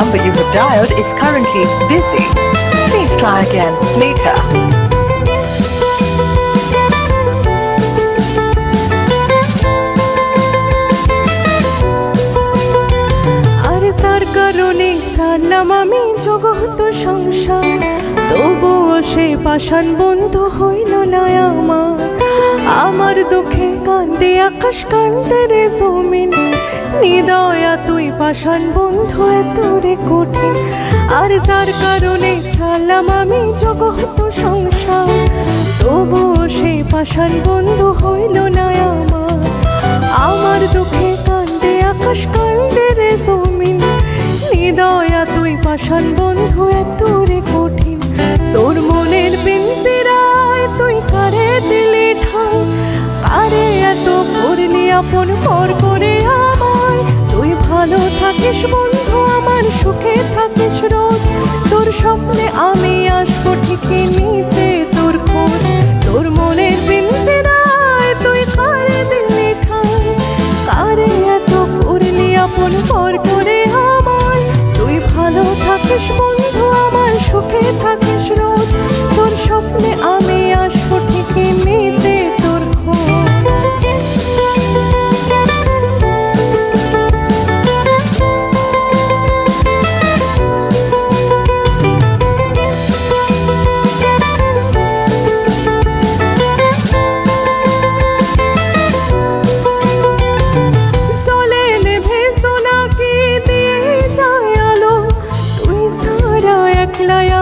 number you have dialed is currently busy. Please try again later. কারণে সারলাম আমি জগৎ সংসার, তবুও সে পাষাণ বন্ধু হইল না আমার। আমার দুঃখে কান্দে আকাশ, কান্দে রে জমিন, নিদয়া তুই পাষাণ বন্ধু এত রে কঠিন। আর যার কারণে সারলাম আমি জগৎ সংসার, তবুও সে পাষাণ বন্ধু হইল না আমার। আমার দুঃখে কান্দে আকাশ, কান্দে রে জমিন, নিদয়া তুই পাষাণ বন্ধু এত রে কঠিন। তোর মনের পিঞ্জিরায় তুই কারে দিলি ঠাই, কারে এত করলি আপন পর করে আমায়। তুই ভালো থাকিস বন্ধু আমার, সুখে থাকিস রোজ, তোর স্বপ্নে আমি আসবো ঠিকই নিতে তোর খোঁজ। তোর মনের পিঞ্জিরায় তুই কারে দিলি ঠাই, কারে এত করলি আপন পর করে আমায়। তুই ভালো থাকিস বন্ধু আমার, সুখে থাকিস রোজ, তোর স্বপ্নে আমি আসবো ঠিকই নিতে তোর খোঁজ।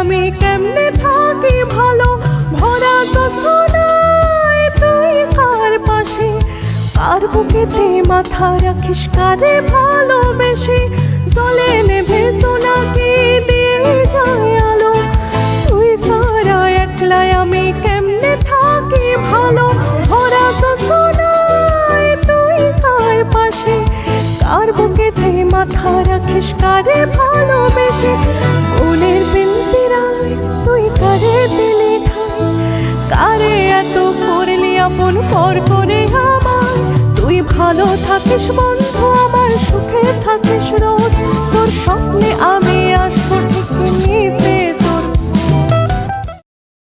আমি কেমনে থাকি ভালো, ভরা তো শোনায় তুই কার পাশে, কার বুকেতে মাথা রাখিস, কারে ভালোবেসে। জলে নেভে সোনাকে দিয়ে যায় আলো, তুই সারা একলাই আমি কেমনে থাকি ভালো, ভরা তো শোনায় তুই কার পাশে, কার বুকেতে মাথা রাখিস, কারে ভালোবেসে। মনের পিঞ্জিরায় তুই কারে দিলি ঠাই, কারে এত করলি আপন পর করে আমার। তুই ভালো থাকিস বন্ধু আমার, সুখে থাকিস রোজ, তোর স্বপ্নে